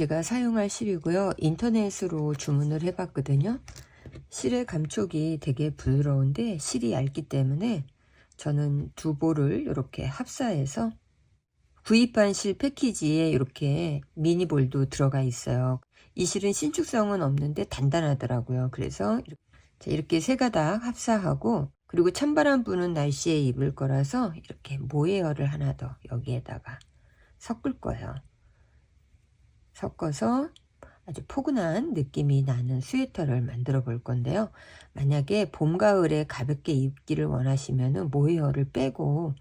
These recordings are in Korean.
제가 사용할 실이고요. 인터넷으로 주문을 해봤거든요. 실의 감촉이 되게 부드러운데 실이 얇기 때문에 저는 두 볼을 이렇게 합사해서 구입한 실 패키지에 이렇게 미니볼도 들어가 있어요. 이 실은 신축성은 없는데 단단하더라고요. 그래서 이렇게 세 가닥 합사하고, 그리고 찬바람 부는 날씨에 입을 거라서 이렇게 모헤어를 하나 더 여기에다가 섞을 거예요. 섞어서 아주 포근한 느낌이 나는 스웨터를 만들어 볼 건데요. 만약에 봄, 가을에 가볍게 입기를 원하시면 모헤어를 빼고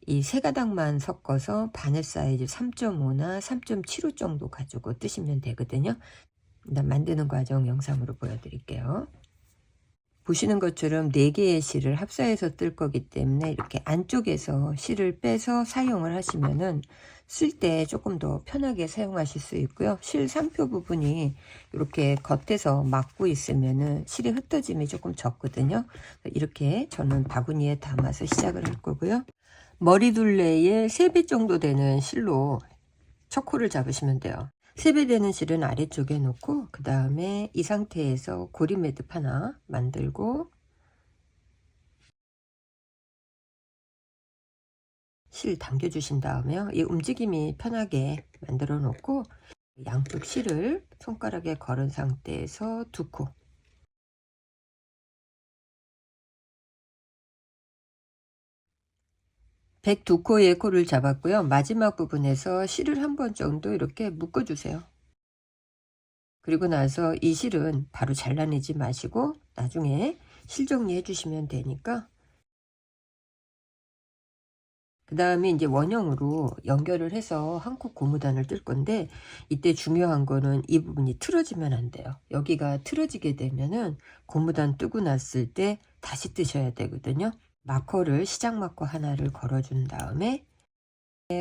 이 세 가닥만 섞어서 바늘 사이즈 3.5나 3.75 정도 가지고 뜨시면 되거든요. 일단 만드는 과정 영상으로 보여드릴게요. 보시는 것처럼 4개의 실을 합사해서 뜰 거기 때문에 이렇게 안쪽에서 실을 빼서 사용을 하시면은 쓸 때 조금 더 편하게 사용하실 수 있고요. 실 상표 부분이 이렇게 겉에서 막고 있으면은 실이 흩어짐이 조금 적거든요. 이렇게 저는 바구니에 담아서 시작을 할 거고요. 머리둘레의 3배 정도 되는 실로 첫 코를 잡으시면 돼요. 3배 되는 실은 아래쪽에 놓고, 그 다음에 이 상태에서 고리 매듭 하나 만들고 실 당겨 주신 다음에 이 움직임이 편하게 만들어 놓고 양쪽 실을 손가락에 걸은 상태에서 2코, 백 2코의 코를 잡았고요. 마지막 부분에서 실을 한 번 정도 이렇게 묶어 주세요. 그리고 나서 이 실은 바로 잘라내지 마시고 나중에 실 정리해 주시면 되니까, 그 다음에 이제 원형으로 연결을 해서 한 코 고무단을 뜰 건데, 이때 중요한 거는 이 부분이 틀어지면 안 돼요. 여기가 틀어지게 되면은 고무단 뜨고 났을 때 다시 뜨셔야 되거든요. 마커를, 시작 마커 하나를 걸어준 다음에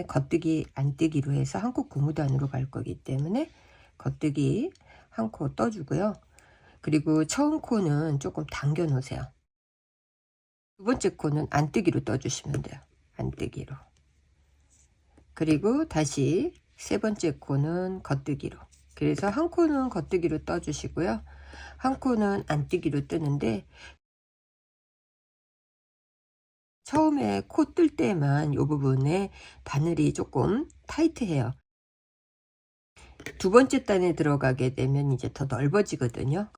겉뜨기 안뜨기로 해서 한 코 고무단으로 갈 거기 때문에 겉뜨기 한 코 떠주고요. 그리고 처음 코는 조금 당겨 놓으세요. 두 번째 코는 안뜨기로 떠주시면 돼요. 안뜨기로. 그리고 다시 세 번째 코는 겉뜨기로. 그래서 한 코는 겉뜨기로 떠주시고요. 한 코는 안뜨기로 뜨는데, 처음에 코 뜰 때만 이 부분에 바늘이 조금 타이트해요. 두 번째 단에 들어가게 되면 이제 더 넓어지거든요.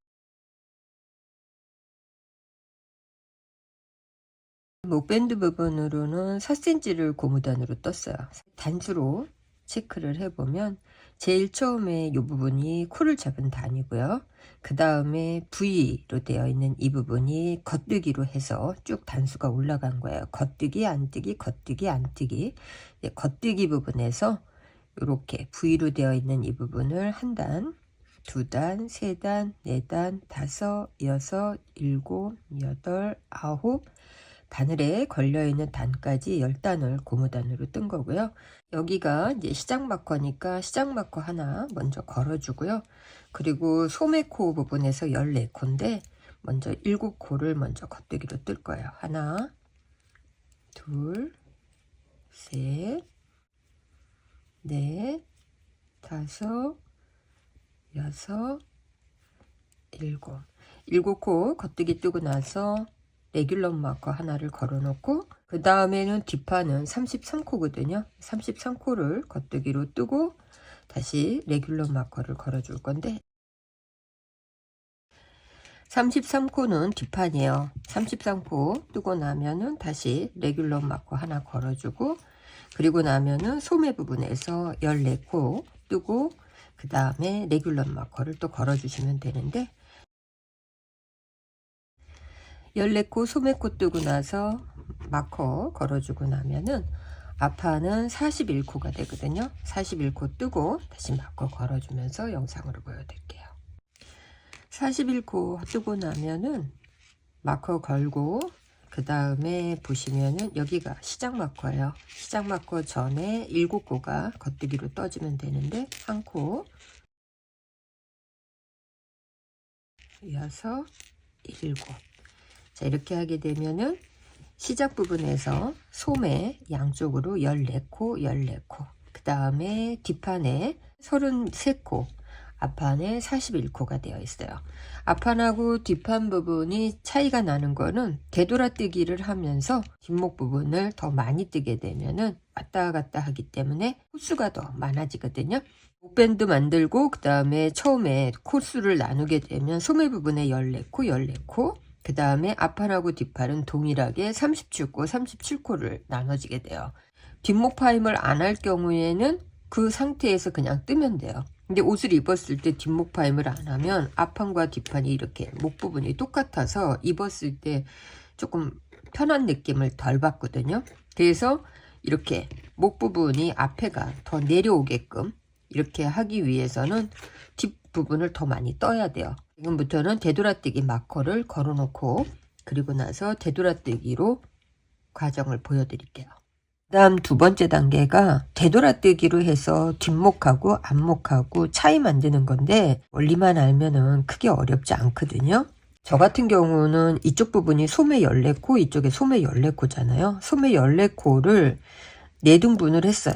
목밴드 부분으로는 4cm를 고무단으로 떴어요. 단수로 체크를 해보면 제일 처음에 이 부분이 코를 잡은 단이고요. 그 다음에 V로 되어 있는 이 부분이 겉뜨기로 해서 쭉 단수가 올라간 거예요. 겉뜨기, 안뜨기, 겉뜨기, 안뜨기. 겉뜨기 부분에서 이렇게 V로 되어 있는 이 부분을 한 단, 두 단, 세 단, 네 단, 다섯, 여섯, 일곱, 여덟, 아홉, 바늘에 걸려있는 단까지 10단을 고무단으로 뜬 거고요. 여기가 이제 시작 마커니까 시작 마커 하나 먼저 걸어주고요. 그리고 소매코 부분에서 14코인데 먼저 7코를 먼저 겉뜨기로 뜰 거예요. 하나, 둘, 셋, 넷, 다섯, 여섯, 일곱. 7코 겉뜨기 뜨고 나서 레귤러 마커 하나를 걸어 놓고, 그 다음에는 뒷판은 33코거든요 33코를 겉뜨기로 뜨고 다시 레귤러 마커를 걸어 줄 건데, 33코는 뒷판이에요. 33코 뜨고 나면은 다시 레귤러 마커 하나 걸어주고, 그리고 나면은 소매 부분에서 14코 뜨고 그 다음에 레귤러 마커를 또 걸어 주시면 되는데, 14코 소매코 뜨고 나서 마커 걸어주고 나면은 앞판은 41코가 되거든요. 41코 뜨고 다시 마커 걸어주면서 영상으로 보여드릴게요. 41코 뜨고 나면은 마커 걸고 그 다음에 보시면은 여기가 시작 마커예요. 시작 마커 전에 7코가 겉뜨기로 떠주면 되는데, 한 코, 6, 7. 자, 이렇게 하게 되면은 시작 부분에서 소매 양쪽으로 14코, 14코. 그 다음에 뒷판에 33코, 앞판에 41코가 되어 있어요. 앞판하고 뒷판 부분이 차이가 나는 거는 되돌아뜨기를 하면서 뒷목 부분을 더 많이 뜨게 되면은 왔다 갔다 하기 때문에 코수가 더 많아지거든요. 목밴드 만들고 그 다음에 처음에 코수를 나누게 되면 소매 부분에 14코, 14코, 그 다음에 앞판하고 뒷판은 동일하게 37코, 37코를 나눠지게 돼요. 뒷목 파임을 안 할 경우에는 그 상태에서 그냥 뜨면 돼요. 근데 옷을 입었을 때 뒷목 파임을 안 하면 앞판과 뒷판이 이렇게 목 부분이 똑같아서 입었을 때 조금 편한 느낌을 덜 받거든요. 그래서 이렇게 목 부분이 앞에가 더 내려오게끔 이렇게 하기 위해서는 뒷부분을 더 많이 떠야 돼요. 지금부터는 되돌아뜨기 마커를 걸어 놓고 그리고 나서 되돌아뜨기로 과정을 보여드릴게요. 그 다음 두 번째 단계가 되돌아뜨기로 해서 뒷목하고 앞목하고 차이 만드는 건데 원리만 알면은 크게 어렵지 않거든요. 저 같은 경우는 이쪽 부분이 소매 14코, 이쪽에 소매 14코잖아요. 소매 14코를 4등분을 했어요.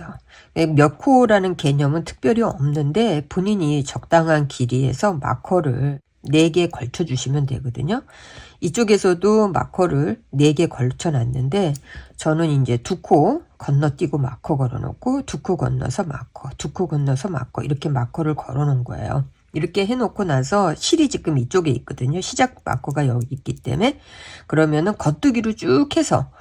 몇 코라는 개념은 특별히 없는데 본인이 적당한 길이에서 마커를 4개 걸쳐 주시면 되거든요. 이쪽에서도 마커를 4개 걸쳐 놨는데 저는 이제 2코 건너뛰고 마커 걸어 놓고 2코 건너서 마커, 2코 건너서 마커 이렇게 마커를 걸어 놓은 거예요. 이렇게 해 놓고 나서 실이 지금 이쪽에 있거든요. 시작 마커가 여기 있기 때문에 그러면은 겉뜨기로 쭉 해서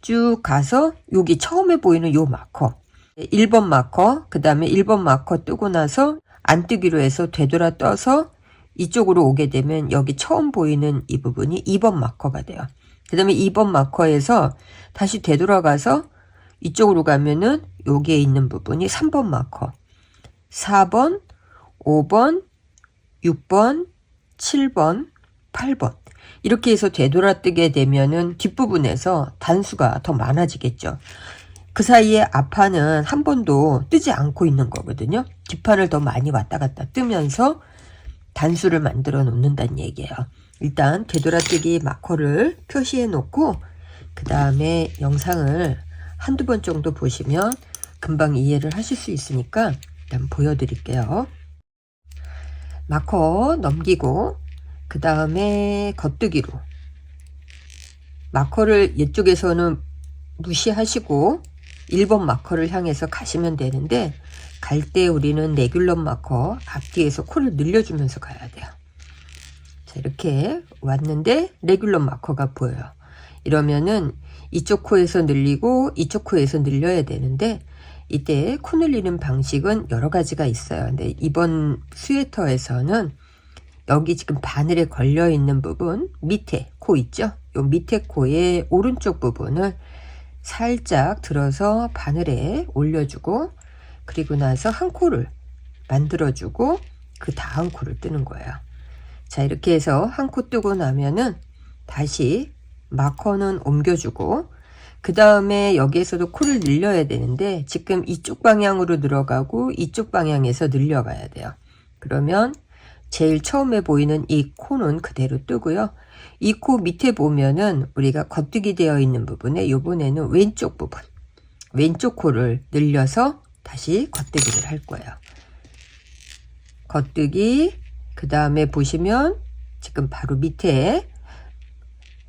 쭉 가서 여기 처음에 보이는 요 마커 1번 마커 그 다음에 1번 마커 뜨고 나서 안 뜨기로 해서 되돌아 떠서 이쪽으로 오게 되면 여기 처음 보이는 이 부분이 2번 마커가 돼요. 그 다음에 2번 마커에서 다시 되돌아가서 이쪽으로 가면은 여기에 있는 부분이 3번 마커 4번 5번 6번 7번 8번 이렇게 해서 되돌아뜨게 되면은 뒷부분에서 단수가 더 많아지겠죠. 그 사이에 앞판은 한 번도 뜨지 않고 있는 거거든요. 뒷판을 더 많이 왔다 갔다 뜨면서 단수를 만들어 놓는다는 얘기예요. 일단 되돌아뜨기 마커를 표시해 놓고 그 다음에 영상을 한두 번 정도 보시면 금방 이해를 하실 수 있으니까 일단 보여드릴게요. 마커 넘기고 그 다음에 겉뜨기로 마커를 이쪽에서는 무시하시고 1번 마커를 향해서 가시면 되는데 갈 때 우리는 레귤러 마커 앞뒤에서 코를 늘려주면서 가야 돼요. 자, 이렇게 왔는데 레귤러 마커가 보여요. 이러면은 이쪽 코에서 늘리고 이쪽 코에서 늘려야 되는데 이때 코 늘리는 방식은 여러 가지가 있어요. 근데 이번 스웨터에서는 여기 지금 바늘에 걸려 있는 부분 밑에 코 있죠? 요 밑에 코의 오른쪽 부분을 살짝 들어서 바늘에 올려주고 그리고 나서 한 코를 만들어주고 그 다음 코를 뜨는 거예요. 자, 이렇게 해서 한 코 뜨고 나면은 다시 마커는 옮겨주고 그 다음에 여기에서도 코를 늘려야 되는데 지금 이쪽 방향으로 들어가고 이쪽 방향에서 늘려가야 돼요. 그러면 제일 처음에 보이는 이 코는 그대로 뜨고요. 이 코 밑에 보면은 우리가 겉뜨기 되어 있는 부분에 요번에는 왼쪽 부분 왼쪽 코를 늘려서 다시 겉뜨기를 할 거예요. 겉뜨기 그 다음에 보시면 지금 바로 밑에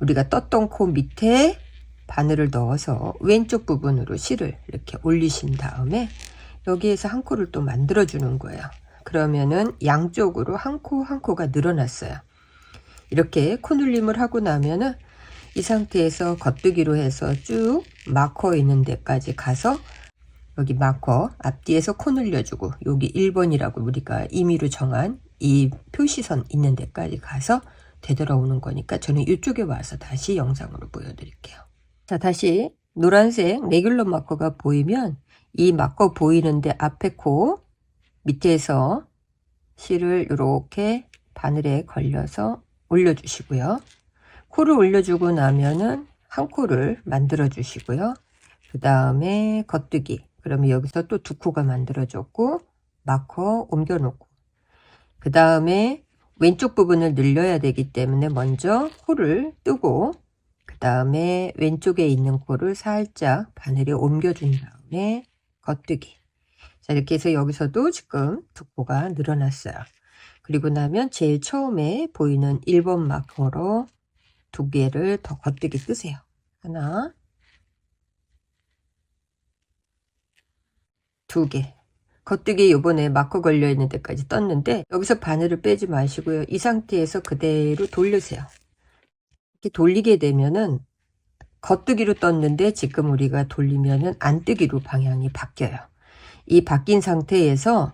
우리가 떴던 코 밑에 바늘을 넣어서 왼쪽 부분으로 실을 이렇게 올리신 다음에 여기에서 한 코를 또 만들어 주는 거예요. 그러면은 양쪽으로 한 코 한 코가 늘어났어요. 이렇게 코 눌림을 하고 나면은 이 상태에서 겉뜨기로 해서 쭉 마커 있는 데까지 가서 여기 마커 앞뒤에서 코 늘려주고 여기 1번이라고 우리가 임의로 정한 이 표시선 있는 데까지 가서 되돌아오는 거니까 저는 이쪽에 와서 다시 영상으로 보여드릴게요. 자, 다시 노란색 레귤러 마커가 보이면 이 마커 보이는데 앞에 코 밑에서 실을 이렇게 바늘에 걸려서 올려주시고요. 코를 올려주고 나면은 한 코를 만들어 주시고요. 그 다음에 겉뜨기. 그러면 여기서 또 두 코가 만들어졌고, 마커 옮겨 놓고, 그 다음에 왼쪽 부분을 늘려야 되기 때문에 먼저 코를 뜨고, 그 다음에 왼쪽에 있는 코를 살짝 바늘에 옮겨준 다음에 겉뜨기. 자, 이렇게 해서 여기서도 지금 두 코가 늘어났어요. 그리고 나면 제일 처음에 보이는 1번 마커로 두 개를 더 겉뜨기 뜨세요. 하나, 두 개. 겉뜨기 요번에 마커 걸려 있는 데까지 떴는데, 여기서 바늘을 빼지 마시고요. 이 상태에서 그대로 돌리세요. 이렇게 돌리게 되면은 겉뜨기로 떴는데, 지금 우리가 돌리면은 안뜨기로 방향이 바뀌어요. 이 바뀐 상태에서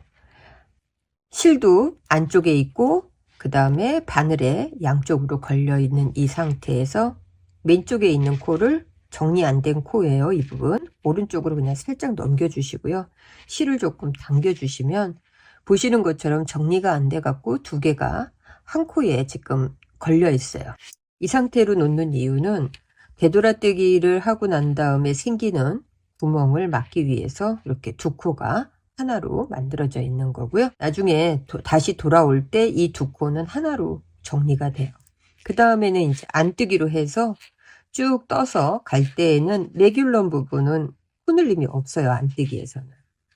실도 안쪽에 있고, 그 다음에 바늘에 양쪽으로 걸려 있는 이 상태에서 왼쪽에 있는 코를, 정리 안 된 코예요. 이 부분 오른쪽으로 그냥 살짝 넘겨 주시고요. 실을 조금 당겨 주시면 보시는 것처럼 정리가 안 돼 갖고 두 개가 한 코에 지금 걸려 있어요. 이 상태로 놓는 이유는 되돌아뜨기를 하고 난 다음에 생기는 구멍을 막기 위해서 이렇게 두 코가 하나로 만들어져 있는 거고요. 나중에 다시 돌아올 때 이 두 코는 하나로 정리가 돼요. 그 다음에는 이제 안뜨기로 해서 쭉 떠서 갈 때에는 레귤런 부분은 흔들림이 없어요. 안뜨기에서는.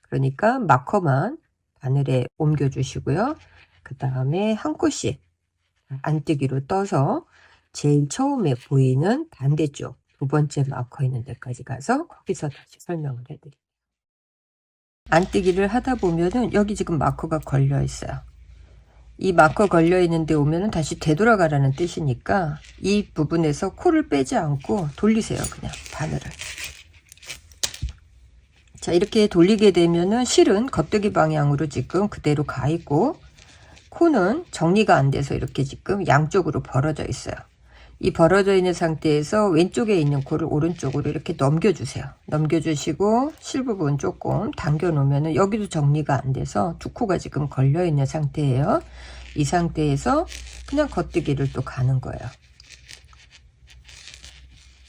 그러니까 마커만 바늘에 옮겨 주시고요. 그 다음에 한 코씩 안뜨기로 떠서 제일 처음에 보이는 반대쪽 두 번째 마커 있는 데까지 가서 거기서 다시 설명을 해드릴게요. 안뜨기를 하다 보면은 여기 지금 마커가 걸려 있어요. 이 마커 걸려 있는데 오면은 다시 되돌아가라는 뜻이니까 이 부분에서 코를 빼지 않고 돌리세요. 그냥 바늘을. 자, 이렇게 돌리게 되면은 실은 겉뜨기 방향으로 지금 그대로 가 있고, 코는 정리가 안 돼서 이렇게 지금 양쪽으로 벌어져 있어요. 이 벌어져 있는 상태에서 왼쪽에 있는 코를 오른쪽으로 이렇게 넘겨주세요. 넘겨주시고 실 부분 조금 당겨 놓으면 여기도 정리가 안 돼서 두 코가 지금 걸려 있는 상태예요. 이 상태에서 그냥 겉뜨기를 또 가는 거예요.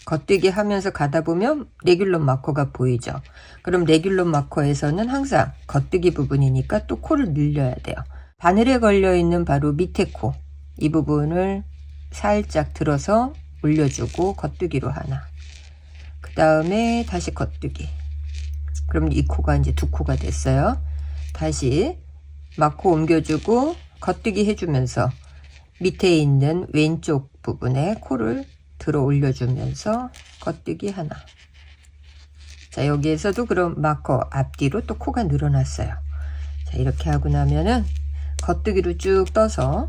겉뜨기 하면서 가다 보면 레귤런 마커가 보이죠. 그럼 레귤런 마커에서는 항상 겉뜨기 부분이니까 또 코를 늘려야 돼요. 바늘에 걸려 있는 바로 밑에 코, 이 부분을 살짝 들어서 올려주고 겉뜨기로 하나, 그 다음에 다시 겉뜨기. 그럼 이 코가 이제 두 코가 됐어요. 다시 마코 옮겨주고 겉뜨기 해주면서 밑에 있는 왼쪽 부분에 코를 들어 올려주면서 겉뜨기 하나. 자, 여기에서도 그럼 마커 앞뒤로 또 코가 늘어났어요. 자, 이렇게 하고 나면은 겉뜨기로 쭉 떠서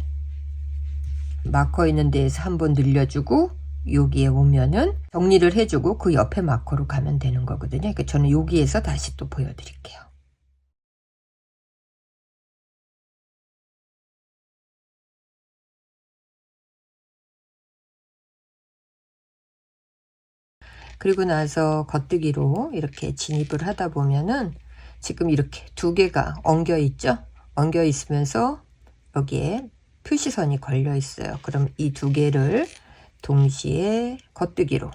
마커 있는 데에서 한번 늘려주고 여기에 오면은 정리를 해주고 그 옆에 마커로 가면 되는 거거든요. 그러니까 저는 여기에서 다시 또 보여드릴게요. 그리고 나서 겉뜨기로 이렇게 진입을 하다 보면은 지금 이렇게 두 개가 엉겨 있죠? 엉겨 있으면서 여기에 표시선이 걸려 있어요. 그럼 이 두 개를 동시에 겉뜨기로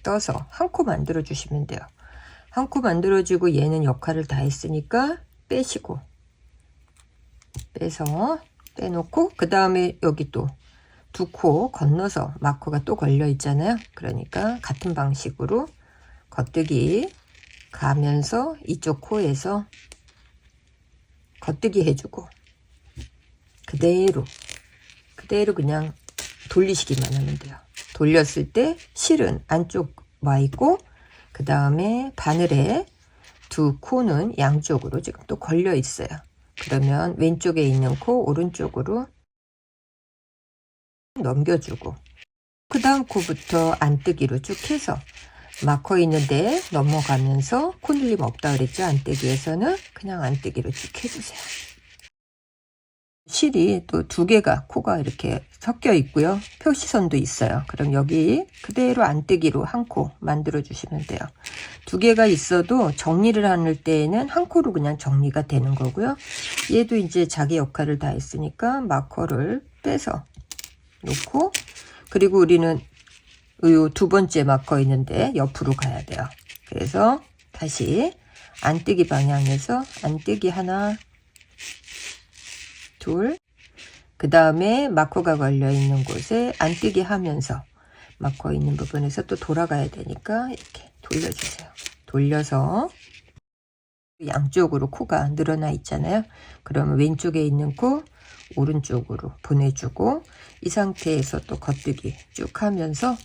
떠서 한 코 만들어 주시면 돼요. 한 코 만들어 주고 얘는 역할을 다 했으니까 빼시고, 빼서 빼놓고 그 다음에 여기 또 두 코 건너서 마커가 또 걸려 있잖아요. 그러니까 같은 방식으로 겉뜨기 가면서 이쪽 코에서 겉뜨기 해주고 그대로 그냥 돌리시기만 하면 돼요. 돌렸을 때 실은 안쪽 와 있고, 그 다음에 바늘에 두 코는 양쪽으로 지금 또 걸려 있어요. 그러면 왼쪽에 있는 코 오른쪽으로 넘겨주고, 그 다음 코부터 안뜨기로 쭉 해서 마커 있는데 넘어가면서 코 늘림 없다 그랬죠. 안뜨기에서는 그냥 안뜨기로 쭉 해주세요. 실이 또 두 개가 코가 이렇게 섞여 있고요. 표시선도 있어요. 그럼 여기 그대로 안뜨기로 한 코 만들어 주시면 돼요. 두 개가 있어도 정리를 할 때에는 한 코로 그냥 정리가 되는 거고요. 얘도 이제 자기 역할을 다 했으니까 마커를 빼서 놓고, 그리고 우리는 이 두 번째 마커 있는데 옆으로 가야 돼요. 그래서 다시 안뜨기 방향에서 안뜨기 하나, 둘, 그 다음에 마커가 걸려 있는 곳에 안뜨기 하면서 마커 있는 부분에서 또 돌아가야 되니까 이렇게 돌려주세요. 돌려서 양쪽으로 코가 늘어나 있잖아요. 그러면 왼쪽에 있는 코 오른쪽으로 보내주고 이 상태에서 또 겉뜨기 쭉 하면서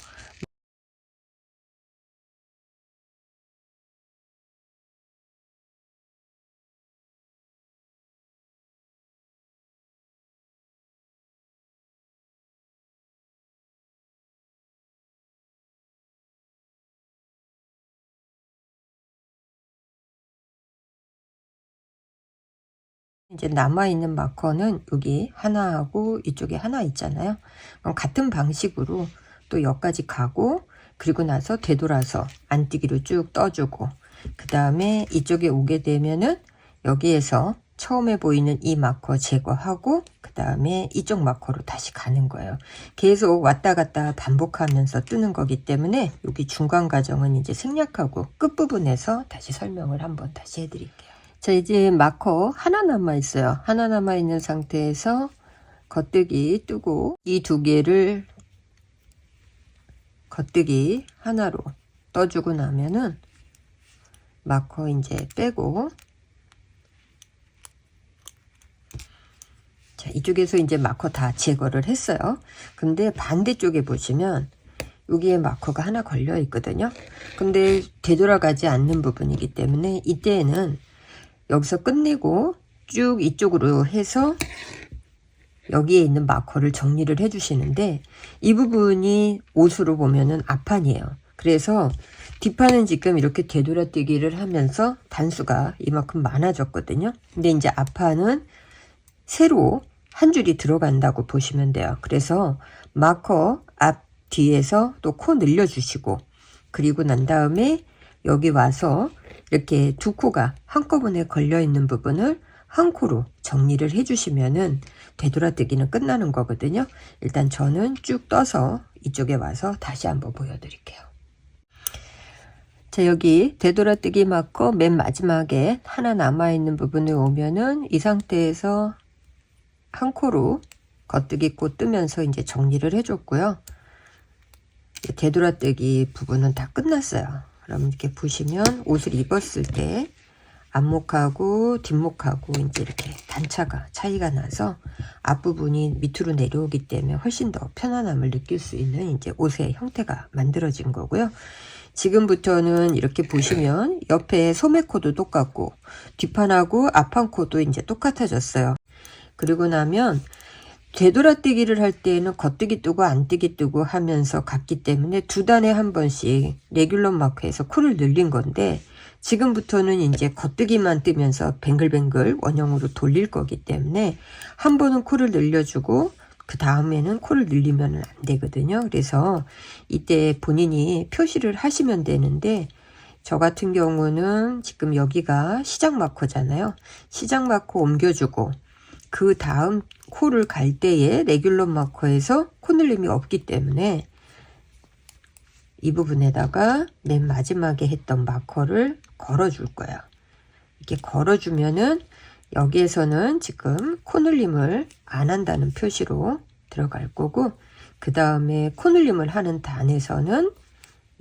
이제 남아있는 마커는 여기 하나 하고 이쪽에 하나 있잖아요. 그럼 같은 방식으로 또 여기까지 가고 그리고 나서 되돌아서 안뜨기로 쭉 떠주고 그 다음에 이쪽에 오게 되면은 여기에서 처음에 보이는 이 마커 제거하고 그 다음에 이쪽 마커로 다시 가는 거예요. 계속 왔다 갔다 반복하면서 뜨는 거기 때문에 여기 중간 과정은 이제 생략하고 끝부분에서 다시 설명을 한번 다시 해드릴게요. 자, 이제 마커 하나 남아 있어요. 하나 남아 있는 상태에서 겉뜨기 뜨고 이 두 개를 겉뜨기 하나로 떠주고 나면은 마커 이제 빼고 자, 이쪽에서 이제 마커 다 제거를 했어요. 근데 반대쪽에 보시면 여기에 마커가 하나 걸려 있거든요. 근데 되돌아가지 않는 부분이기 때문에 이때에는 여기서 끝내고 쭉 이쪽으로 해서 여기에 있는 마커를 정리를 해 주시는데 이 부분이 옷으로 보면은 앞판이에요. 그래서 뒷판은 지금 이렇게 되돌아뛰기를 하면서 단수가 이만큼 많아졌거든요. 근데 이제 앞판은 새로 한 줄이 들어간다고 보시면 돼요. 그래서 마커 앞 뒤에서 또 코 늘려 주시고 그리고 난 다음에 여기 와서 이렇게 두 코가 한꺼번에 걸려 있는 부분을 한 코로 정리를 해 주시면은 되돌아뜨기는 끝나는 거거든요. 일단 저는 쭉 떠서 이쪽에 와서 다시 한번 보여드릴게요. 자, 여기 되돌아뜨기 마커 맨 마지막에 하나 남아있는 부분에 오면은 이 상태에서 한 코로 겉뜨기 코 뜨면서 이제 정리를 해줬고요. 되돌아뜨기 부분은 다 끝났어요. 그럼 이렇게 보시면 옷을 입었을 때 앞목하고 뒷목하고 이제 이렇게 단차가 차이가 나서 앞부분이 밑으로 내려오기 때문에 훨씬 더 편안함을 느낄 수 있는 이제 옷의 형태가 만들어진 거고요. 지금부터는 이렇게 보시면 옆에 소매코도 똑같고 뒷판하고 앞판 코도 이제 똑같아졌어요. 그리고 나면 되돌아뜨기를 할 때에는 겉뜨기 뜨고 안뜨기 뜨고 하면서 갔기 때문에 두 단에 한 번씩 레귤러 마크에서 코를 늘린 건데 지금부터는 이제 겉뜨기만 뜨면서 뱅글뱅글 원형으로 돌릴 거기 때문에 한 번은 코를 늘려주고 그 다음에는 코를 늘리면 안 되거든요. 그래서 이때 본인이 표시를 하시면 되는데 저 같은 경우는 지금 여기가 시작 마커잖아요. 시작 마커 옮겨주고 그 다음 코를 갈 때에 레귤러 마커에서 코 늘림이 없기 때문에 이 부분에다가 맨 마지막에 했던 마커를 걸어 줄 거예요. 이렇게 걸어 주면은 여기에서는 지금 코 늘림을 안 한다는 표시로 들어갈 거고 그 다음에 코 늘림을 하는 단에서는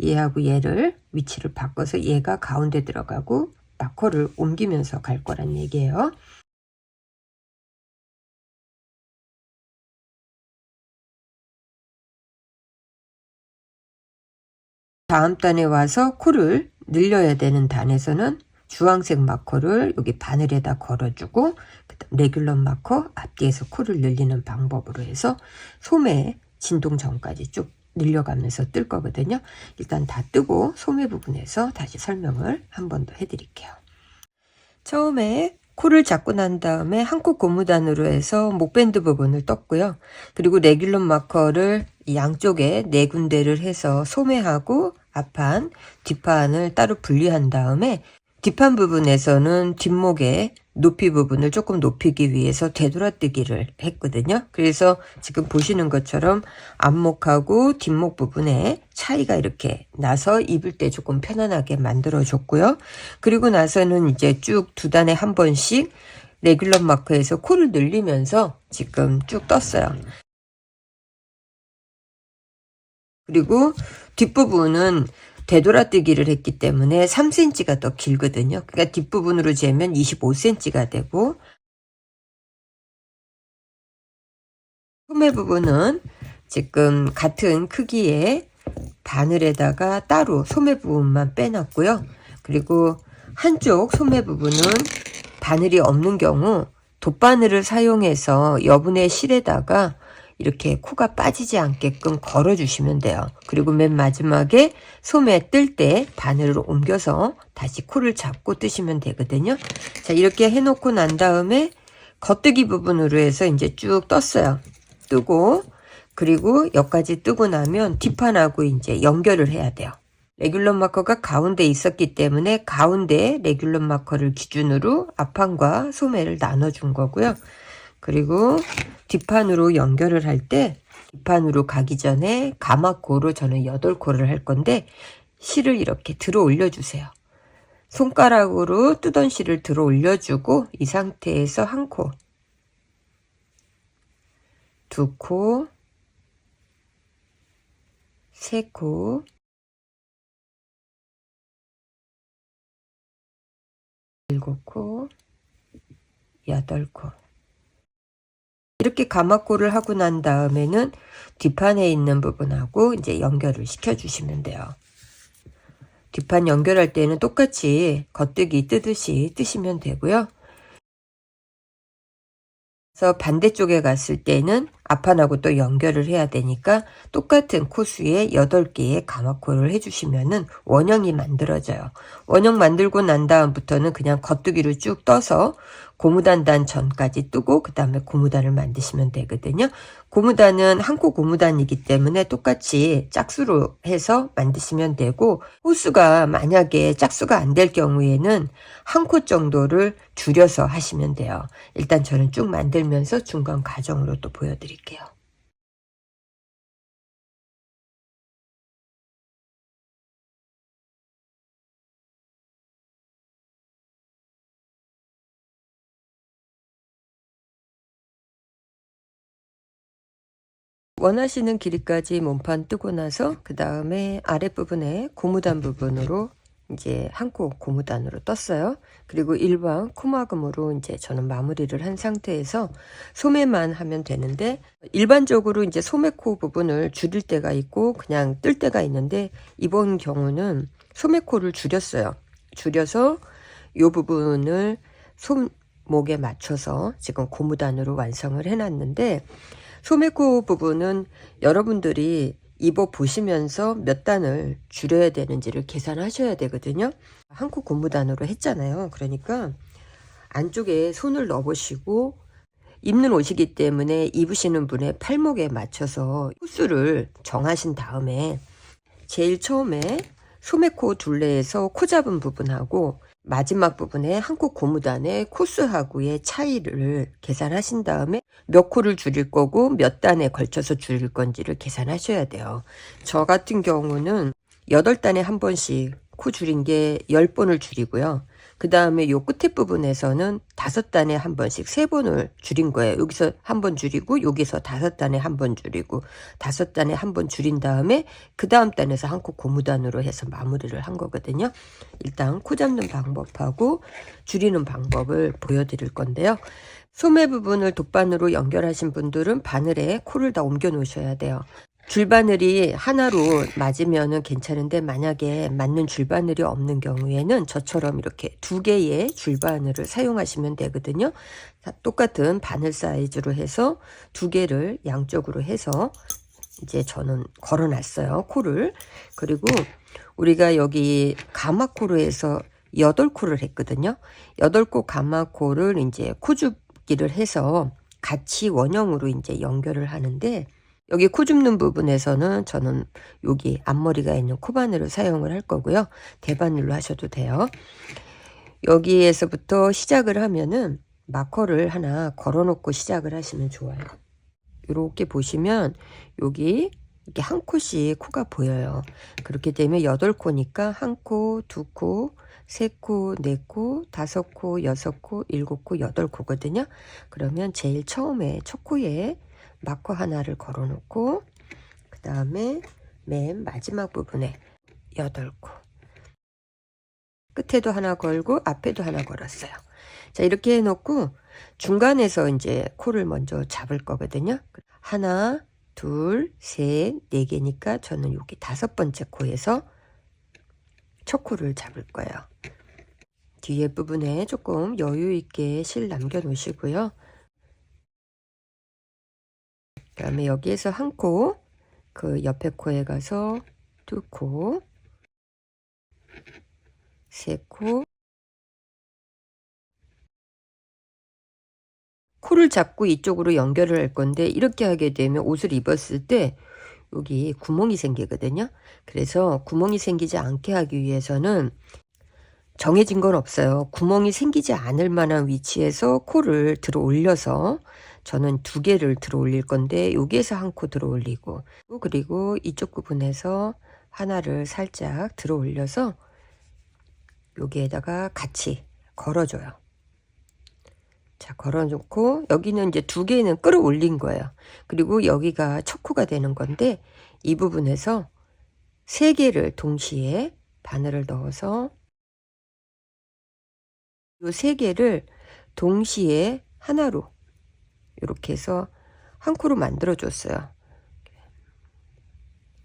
얘하고 얘를 위치를 바꿔서 얘가 가운데 들어가고 마커를 옮기면서 갈 거란 얘기예요. 다음 단에 와서 코를 늘려야 되는 단에서는 주황색 마커를 여기 바늘에다 걸어주고 레귤러 마커 앞뒤에서 코를 늘리는 방법으로 해서 소매 진동 전까지 쭉 늘려가면서 뜰 거거든요. 일단 다 뜨고 소매 부분에서 다시 설명을 한 번 더 해드릴게요. 처음에 코를 잡고 난 다음에 한 코 고무단으로 해서 목밴드 부분을 떴고요. 그리고 레귤러 마커를 양쪽에 네 군데를 해서 소매하고 앞판, 뒷판을 따로 분리한 다음에 뒷판 부분에서는 뒷목의 높이 부분을 조금 높이기 위해서 되돌아뜨기를 했거든요. 그래서 지금 보시는 것처럼 앞목하고 뒷목 부분에 차이가 이렇게 나서 입을 때 조금 편안하게 만들어 줬고요. 그리고 나서는 이제 쭉 두 단에 한 번씩 레귤러 마커에서 코를 늘리면서 지금 쭉 떴어요. 그리고 뒷부분은 되돌아뜨기를 했기 때문에 3cm가 더 길거든요. 그러니까 뒷부분으로 재면 25cm가 되고, 소매 부분은 지금 같은 크기의 바늘에다가 따로 소매 부분만 빼놨고요. 그리고 한쪽 소매 부분은 바늘이 없는 경우 돗바늘을 사용해서 여분의 실에다가 이렇게 코가 빠지지 않게끔 걸어 주시면 돼요. 그리고 맨 마지막에 소매 뜰 때 바늘을 옮겨서 다시 코를 잡고 뜨시면 되거든요. 자, 이렇게 해놓고 난 다음에 겉뜨기 부분으로 해서 이제 쭉 떴어요. 뜨고, 그리고 여기까지 뜨고 나면 뒷판하고 이제 연결을 해야 돼요. 레귤러 마커가 가운데 있었기 때문에 가운데 레귤러 마커를 기준으로 앞판과 소매를 나눠준 거고요. 그리고 뒷판으로 연결을 할 때 뒷판으로 가기 전에 가마코로 저는 8코를 할 건데 실을 이렇게 들어 올려주세요. 손가락으로 뜨던 실을 들어 올려주고 이 상태에서 한 코, 두 코, 세 코, 일곱 코, 여덟 코. 이렇게 가마코를 하고 난 다음에는 뒷판에 있는 부분하고 이제 연결을 시켜 주시면 돼요. 뒷판 연결할 때는 똑같이 겉뜨기 뜨듯이 뜨시면 되고요. 그래서 반대쪽에 갔을 때는 앞판하고 또 연결을 해야 되니까 똑같은 코수에 8개의 가마코를 해주시면은 원형이 만들어져요. 원형 만들고 난 다음부터는 그냥 겉뜨기로 쭉 떠서 고무단단 전까지 뜨고 그 다음에 고무단을 만드시면 되거든요. 고무단은 한 코 고무단이기 때문에 똑같이 짝수로 해서 만드시면 되고, 호수가 만약에 짝수가 안 될 경우에는 한 코 정도를 줄여서 하시면 돼요. 일단 저는 쭉 만들면서 중간 과정으로 또 보여드릴게요. 원하시는 길이까지 몸판 뜨고 나서 그 다음에 아랫부분에 고무단 부분으로 이제 한 코 고무단으로 떴어요. 그리고 일반 코막음으로 이제 저는 마무리를 한 상태에서 소매만 하면 되는데, 일반적으로 이제 소매코 부분을 줄일 때가 있고 그냥 뜰 때가 있는데 이번 경우는 소매코를 줄였어요. 줄여서 이 부분을 손목에 맞춰서 지금 고무단으로 완성을 해놨는데, 소매코 부분은 여러분들이 입어 보시면서 몇 단을 줄여야 되는지를 계산하셔야 되거든요. 한 코 고무단으로 했잖아요. 그러니까 안쪽에 손을 넣어 보시고, 입는 옷이기 때문에 입으시는 분의 팔목에 맞춰서 호수를 정하신 다음에 제일 처음에 소매코 둘레에서 코 잡은 부분하고 마지막 부분에 한 코 고무단의 코수하고의 차이를 계산하신 다음에 몇 코를 줄일 거고 몇 단에 걸쳐서 줄일 건지를 계산하셔야 돼요. 저 같은 경우는 8단에 한 번씩 코 줄인 게 10번을 줄이고요. 그 다음에 요 끝에 부분에서는 5단에 한 번씩 3번을 줄인 거예요. 여기서 한 번 줄이고 여기서 5단에 한 번 줄이고 5단에 한 번 줄인 다음에 그 다음 단에서 한 코 고무단으로 해서 마무리를 한 거거든요. 일단 코 잡는 방법하고 줄이는 방법을 보여드릴 건데요. 소매 부분을 돗바늘로 연결하신 분들은 바늘에 코를 다 옮겨 놓으셔야 돼요. 줄바늘이 하나로 맞으면은 괜찮은데, 만약에 맞는 줄바늘이 없는 경우에는 저처럼 이렇게 2개의 줄바늘을 사용하시면 되거든요. 똑같은 바늘 사이즈로 해서 2개를 양쪽으로 해서 이제 저는 걸어 놨어요, 코를. 그리고 우리가 여기 가마코로 해서 8코를 했거든요. 8코 가마코를 이제 코줍기를 해서 같이 원형으로 이제 연결을 하는데, 여기 코 줍는 부분에서는 저는 여기 앞머리가 있는 코바늘을 사용을 할 거고요. 대바늘로 하셔도 돼요. 여기에서부터 시작을 하면은 마커를 하나 걸어 놓고 시작을 하시면 좋아요. 이렇게 보시면 여기 이렇게 한 코씩 코가 보여요. 그렇게 되면 8코니까 한 코, 두 코, 세 코, 네 코, 다섯 코, 여섯 코, 일곱 코, 8코거든요. 그러면 제일 처음에 첫 코에 마커 하나를 걸어 놓고 그 다음에 맨 마지막 부분에 8코 끝에도 하나 걸고 앞에도 하나 걸었어요. 자, 이렇게 해놓고 중간에서 이제 코를 먼저 잡을 거거든요. 하나, 둘, 셋, 네 개니까 저는 여기 5번째 코에서 첫 코를 잡을 거예요. 뒤에 부분에 조금 여유 있게 실 남겨 놓으시고요. 그 다음에 여기에서 한 코, 그 옆에 코에 가서 두 코, 세 코, 코를 잡고 이쪽으로 연결을 할 건데 이렇게 하게 되면 옷을 입었을 때 여기 구멍이 생기거든요. 그래서 구멍이 생기지 않게 하기 위해서는 정해진 건 없어요. 구멍이 생기지 않을 만한 위치에서 코를 들어 올려서 저는 2개를 들어 올릴 건데 여기에서 한 코 들어 올리고 그리고 이쪽 부분에서 하나를 살짝 들어 올려서 여기에다가 같이 걸어줘요. 자, 걸어놓고 여기는 이제 2개는 끌어올린 거예요. 그리고 여기가 첫 코가 되는 건데 이 부분에서 3개를 동시에 바늘을 넣어서 이 3개를 동시에 하나로 이렇게 해서 한 코로 만들어 줬어요.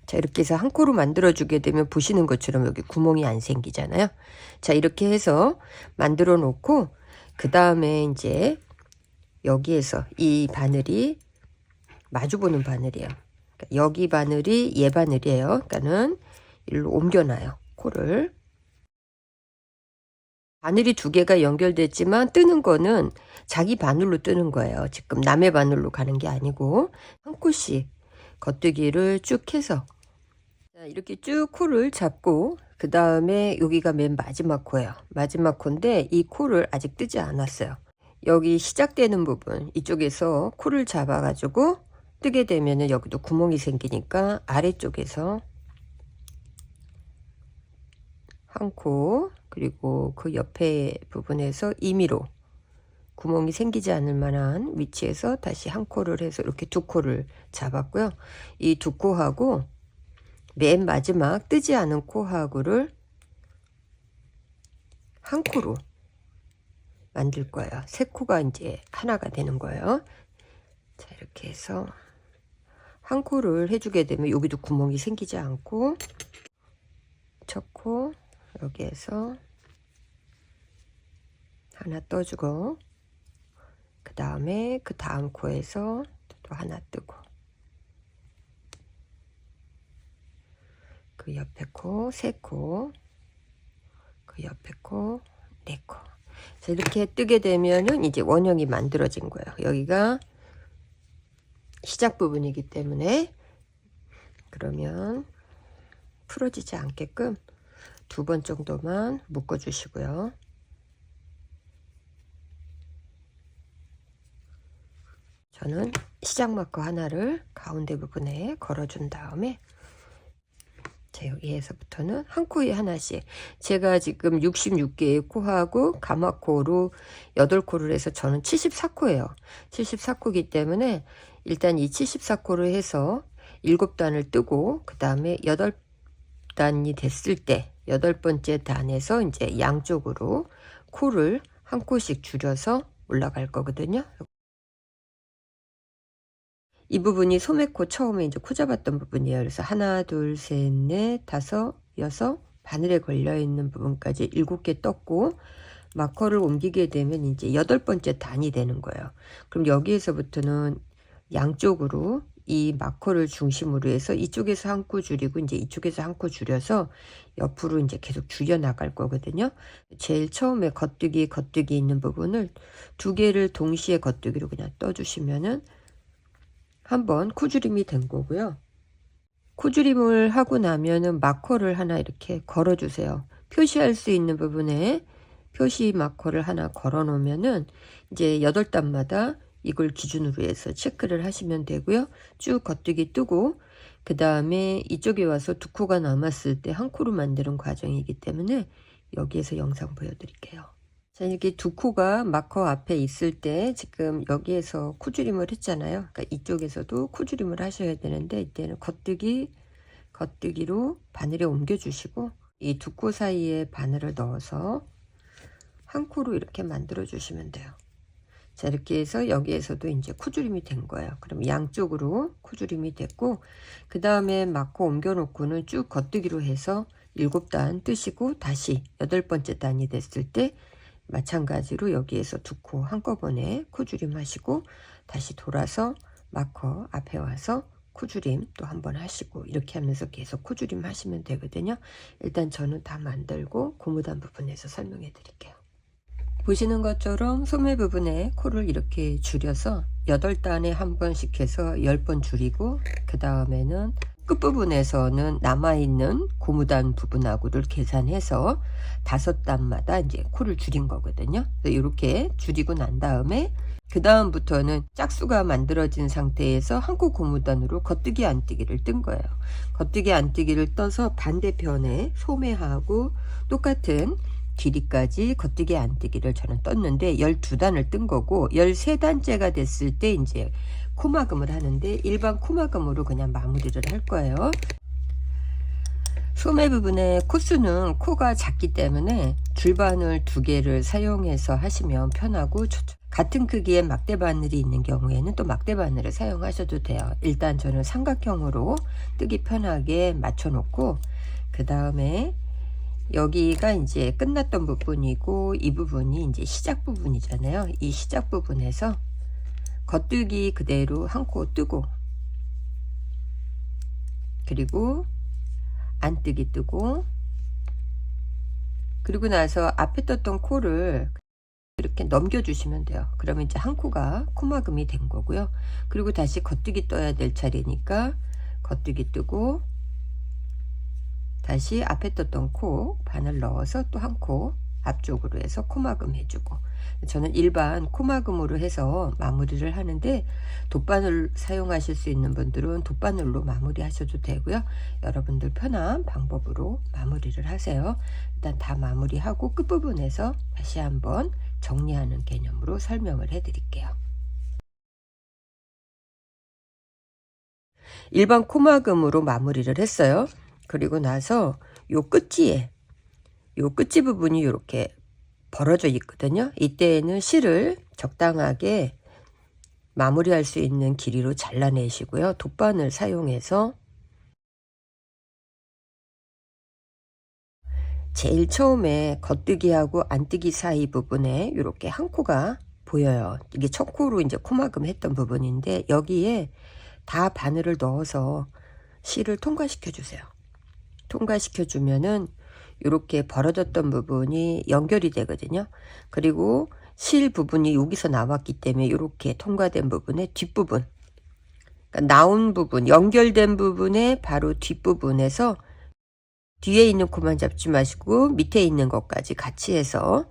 자, 이렇게 해서 한 코로 만들어 주게 되면 보시는 것처럼 여기 구멍이 안 생기잖아요. 자, 이렇게 해서 만들어 놓고 그 다음에 이제 여기에서 이 바늘이 마주보는 바늘이에요. 그러니까 여기 바늘이 얘 바늘이에요. 그러니까는 일로 옮겨놔요. 코를. 바늘이 2개가 연결됐지만 뜨는 거는 자기 바늘로 뜨는 거예요. 지금 남의 바늘로 가는 게 아니고 한 코씩 겉뜨기를 쭉 해서 이렇게 쭉 코를 잡고 그 다음에 여기가 맨 마지막 코예요. 마지막 코인데 이 코를 아직 뜨지 않았어요. 여기 시작되는 부분 이쪽에서 코를 잡아 가지고 뜨게 되면은 여기도 구멍이 생기니까 아래쪽에서 한 코 그리고 그 옆에 부분에서 임의로 구멍이 생기지 않을 만한 위치에서 다시 한 코를 해서 이렇게 2코를 잡았고요. 이 2코하고 맨 마지막 뜨지 않은 코하고를 한 코로 만들 거예요. 3코가 이제 하나가 되는 거예요. 자, 이렇게 해서 한 코를 해주게 되면 여기도 구멍이 생기지 않고 첫 코 여기에서 하나 떠주고 그 다음에 그 다음 코에서 또 하나 뜨고 그 옆에 코 3코 그 옆에 코 4코 자, 이렇게 뜨게 되면은 이제 원형이 만들어진 거예요. 여기가 시작 부분이기 때문에 그러면 풀어지지 않게끔 2번 정도만 묶어 주시고요. 저는 시작 마커 하나를 가운데 부분에 걸어 준 다음에 자, 여기에서부터는 한 코에 하나씩 제가 지금 66개의 코하고 가마코로 8코를 해서 저는 74코예요. 74코이기 때문에 일단 이 74코를 해서 7단을 뜨고 그 다음에 8단이 됐을 때 8번째 단에서 이제 양쪽으로 코를 한 코씩 줄여서 올라갈 거거든요. 이 부분이 소매코 처음에 이제 코 잡았던 부분이에요. 그래서 하나, 둘, 셋, 넷, 다섯, 여섯 바늘에 걸려 있는 부분까지 7개 떴고 마커를 옮기게 되면 이제 8번째 단이 되는 거예요. 그럼 여기에서부터는 양쪽으로 이 마커를 중심으로 해서 이쪽에서 한 코 줄이고 이제 이쪽에서 한 코 줄여서 옆으로 이제 계속 줄여 나갈 거거든요. 제일 처음에 겉뜨기 있는 부분을 2개를 동시에 겉뜨기로 그냥 떠주시면은 한번 코줄임이 된 거고요. 코줄임을 하고 나면은 마커를 하나 이렇게 걸어 주세요. 표시할 수 있는 부분에 표시 마커를 하나 걸어 놓으면은 이제 8단마다 이걸 기준으로 해서 체크를 하시면 되고요. 쭉 겉뜨기 뜨고 그 다음에 이쪽에 와서 두 코가 남았을 때 한 코로 만드는 과정이기 때문에 여기에서 영상 보여드릴게요. 자, 이렇게 두 코가 마커 앞에 있을 때 지금 여기에서 코줄임을 했잖아요. 그러니까 이쪽에서도 코줄임을 하셔야 되는데 이때는 겉뜨기로 바늘에 옮겨 주시고 이 두 코 사이에 바늘을 넣어서 한 코로 이렇게 만들어 주시면 돼요. 자, 이렇게 해서 여기에서도 이제 코줄임이 된 거예요. 그럼 양쪽으로 코줄임이 됐고 그 다음에 마커 옮겨 놓고는 쭉 겉뜨기로 해서 7단 뜨시고 다시 8번째 단이 됐을 때 마찬가지로 여기에서 두 코 한꺼번에 코줄임 하시고 다시 돌아서 마커 앞에 와서 코줄임 또 한 번 하시고 이렇게 하면서 계속 코줄임 하시면 되거든요. 일단 저는 다 만들고 고무단 부분에서 설명해 드릴게요. 보시는 것처럼 소매 부분에 코를 이렇게 줄여서 8단에 한 번씩 해서 10번 줄이고 그 다음에는 끝부분에서는 남아있는 고무단 부분하고를 계산해서 5단마다 이제 코를 줄인 거거든요. 이렇게 줄이고 난 다음에 그 다음부터는 짝수가 만들어진 상태에서 한 코 고무단으로 겉뜨기 안뜨기를 뜬 거예요. 겉뜨기 안뜨기를 떠서 반대편에 소매하고 똑같은 길이까지 겉뜨기 안뜨기를 저는 떴는데 12단을 뜬 거고 13단째가 됐을 때 이제 코막음을 하는데 일반 코막음으로 그냥 마무리를 할 거예요. 소매 부분의 코수는 코가 작기 때문에 줄바늘 2개를 사용해서 하시면 편하고 좋죠. 같은 크기의 막대 바늘이 있는 경우에는 또 막대 바늘을 사용하셔도 돼요. 일단 저는 삼각형으로 뜨기 편하게 맞춰 놓고 그 다음에 여기가 이제 끝났던 부분이고 이 부분이 이제 시작 부분이잖아요. 이 시작 부분에서 겉뜨기 그대로 한 코 뜨고 그리고 안뜨기 뜨고 그리고 나서 앞에 떴던 코를 이렇게 넘겨 주시면 돼요. 그러면 이제 한 코가 코막음이 된 거고요. 그리고 다시 겉뜨기 떠야 될 차례니까 겉뜨기 뜨고 다시 앞에 떴던 코 바늘 넣어서 또 한 코 앞쪽으로 해서 코막음 해주고 저는 일반 코막음으로 해서 마무리를 하는데 돗바늘 사용하실 수 있는 분들은 돗바늘로 마무리 하셔도 되고요. 여러분들 편한 방법으로 마무리를 하세요. 일단 다 마무리하고 끝부분에서 다시 한번 정리하는 개념으로 설명을 해 드릴게요. 일반 코막음으로 마무리를 했어요. 그리고 나서 요 끝이 부분이 이렇게 벌어져 있거든요. 이때에는 실을 적당하게 마무리할 수 있는 길이로 잘라내시고요. 돗바늘 사용해서 제일 처음에 겉뜨기하고 안뜨기 사이 부분에 이렇게 한 코가 보여요. 이게 첫 코로 이제 코막음 했던 부분인데 여기에 다 바늘을 넣어서 실을 통과시켜 주세요. 통과시켜 주면은 이렇게 벌어졌던 부분이 연결이 되거든요. 그리고 실 부분이 여기서 나왔기 때문에 이렇게 통과된 부분의 뒷부분, 그러니까 나온 부분, 연결된 부분의 바로 뒷부분에서 뒤에 있는 코만 잡지 마시고 밑에 있는 것까지 같이 해서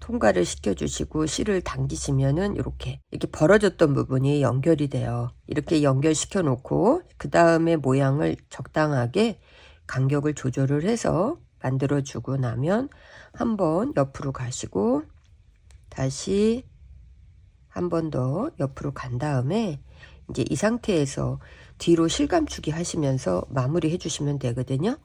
통과를 시켜주시고 실을 당기시면은 이렇게 벌어졌던 부분이 연결이 돼요. 이렇게 연결시켜 놓고 그 다음에 모양을 적당하게 간격을 조절을 해서 만들어 주고 나면 한번 옆으로 가시고 다시 한 번 더 옆으로 간 다음에 이제 이 상태에서 뒤로 실감추기 하시면서 마무리 해주시면 되거든요.